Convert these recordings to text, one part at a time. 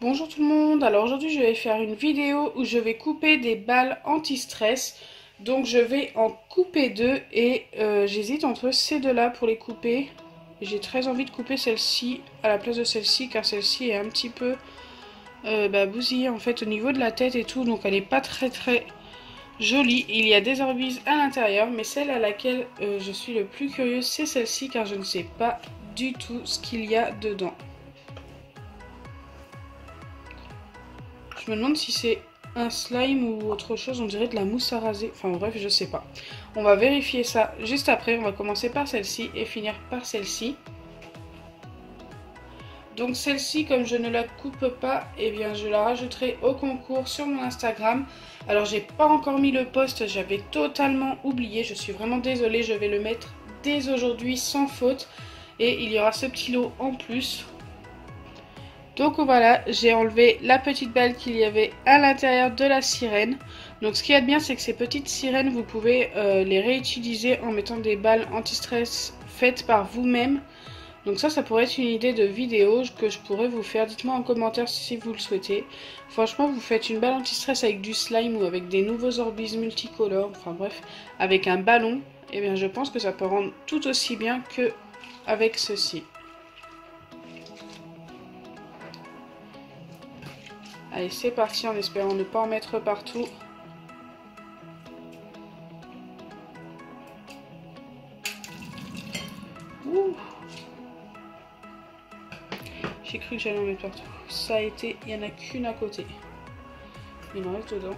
Bonjour tout le monde, alors aujourd'hui je vais faire une vidéo où je vais couper des balles anti-stress. Donc je vais en couper deux et j'hésite entre ces deux là pour les couper. J'ai très envie de couper celle-ci à la place de celle-ci car celle-ci est un petit peu bousillée en fait au niveau de la tête et tout. Donc elle n'est pas très jolie. Il y a des orbises à l'intérieur mais celle à laquelle je suis le plus curieuse c'est celle-ci car je ne sais pas du tout ce qu'il y a dedans. Je me demande si c'est un slime ou autre chose, on dirait de la mousse à raser. Enfin bref, je sais pas. On va vérifier ça juste après. On va commencer par celle-ci et finir par celle-ci. Donc celle-ci, comme je ne la coupe pas, eh bien je la rajouterai au concours sur mon Instagram. Alors j'ai pas encore mis le post, j'avais totalement oublié. Je suis vraiment désolée, je vais le mettre dès aujourd'hui sans faute. Et il y aura ce petit lot en plus. Donc voilà, j'ai enlevé la petite balle qu'il y avait à l'intérieur de la sirène. Donc ce qu'il y a de bien, c'est que ces petites sirènes, vous pouvez les réutiliser en mettant des balles anti-stress faites par vous-même. Donc ça pourrait être une idée de vidéo que je pourrais vous faire. Dites-moi en commentaire si vous le souhaitez. Franchement, vous faites une balle anti-stress avec du slime ou avec des nouveaux Orbeez multicolores, enfin bref, avec un ballon. Et bien je pense que ça peut rendre tout aussi bien que avec ceci. Allez, c'est parti en espérant ne pas en mettre partout. Ouh. J'ai cru que j'allais en mettre partout. Ça a été, il n'y en a qu'une à côté. Il en reste dedans.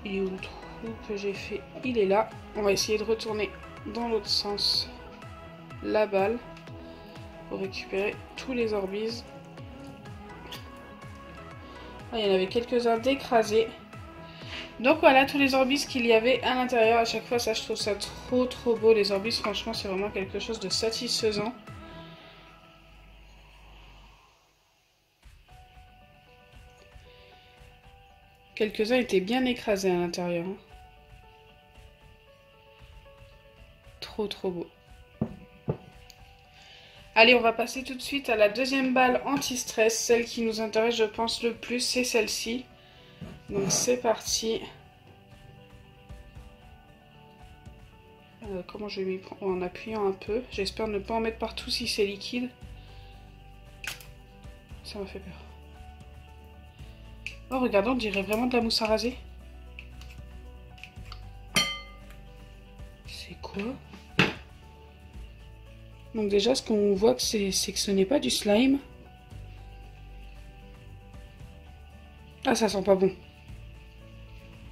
Il est où le trou que j'ai fait? Il est là. On va essayer de retourner dans l'autre sens la balle pour récupérer tous les Orbeez. Ah, il y en avait quelques-uns d'écrasés. Donc voilà tous les Orbeez qu'il y avait à l'intérieur. À chaque fois, ça, je trouve ça trop beau. Les Orbeez, franchement, c'est vraiment quelque chose de satisfaisant. Quelques-uns étaient bien écrasés à l'intérieur. Hein. Trop beau. Allez, on va passer tout de suite à la deuxième balle anti-stress. Celle qui nous intéresse, je pense, le plus, c'est celle-ci. Donc c'est parti. Comment je vais m'y prendre? En appuyant un peu. J'espère ne pas en mettre partout si c'est liquide. Ça m'a fait peur. Oh, regardez, on dirait vraiment de la mousse à raser. C'est quoi? Donc déjà, ce qu'on voit, c'est que ce n'est pas du slime. Ah, ça sent pas bon.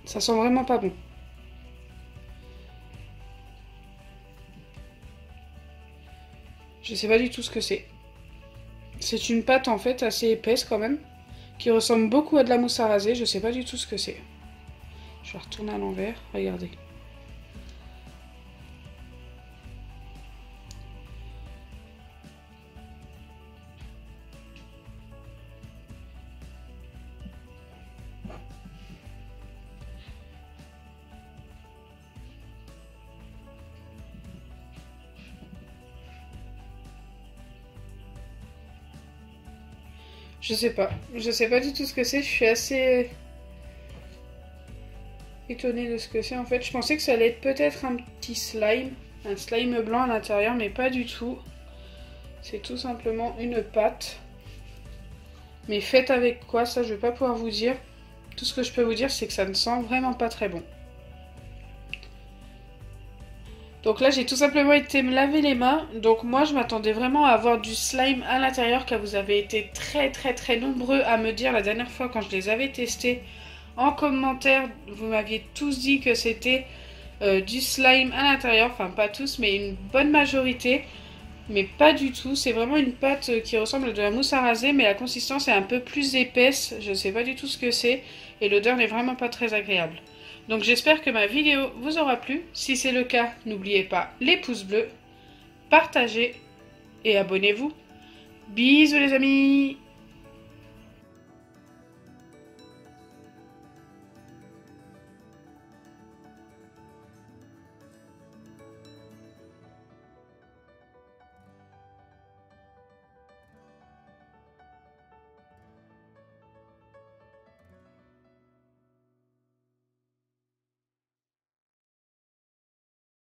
Ça sent vraiment pas bon. Je sais pas du tout ce que c'est. C'est une pâte en fait assez épaisse quand même, qui ressemble beaucoup à de la mousse à raser. Je sais pas du tout ce que c'est. Je vais retourner à l'envers. Regardez. Je sais pas du tout ce que c'est, je suis assez étonnée de ce que c'est en fait. Je pensais que ça allait être peut-être un petit slime, un slime blanc à l'intérieur, mais pas du tout. C'est tout simplement une pâte. Mais faite avec quoi, ça je vais pas pouvoir vous dire. Tout ce que je peux vous dire, c'est que ça ne sent vraiment pas très bon. Donc là, j'ai tout simplement été me laver les mains. Donc moi, je m'attendais vraiment à avoir du slime à l'intérieur, car vous avez été très nombreux à me dire la dernière fois quand je les avais testés en commentaire. Vous m'aviez tous dit que c'était du slime à l'intérieur. Enfin, pas tous, mais une bonne majorité. Mais pas du tout. C'est vraiment une pâte qui ressemble à de la mousse à raser, mais la consistance est un peu plus épaisse. Je ne sais pas du tout ce que c'est. Et l'odeur n'est vraiment pas très agréable. Donc j'espère que ma vidéo vous aura plu. Si c'est le cas, n'oubliez pas les pouces bleus, partagez et abonnez-vous. Bisous les amis!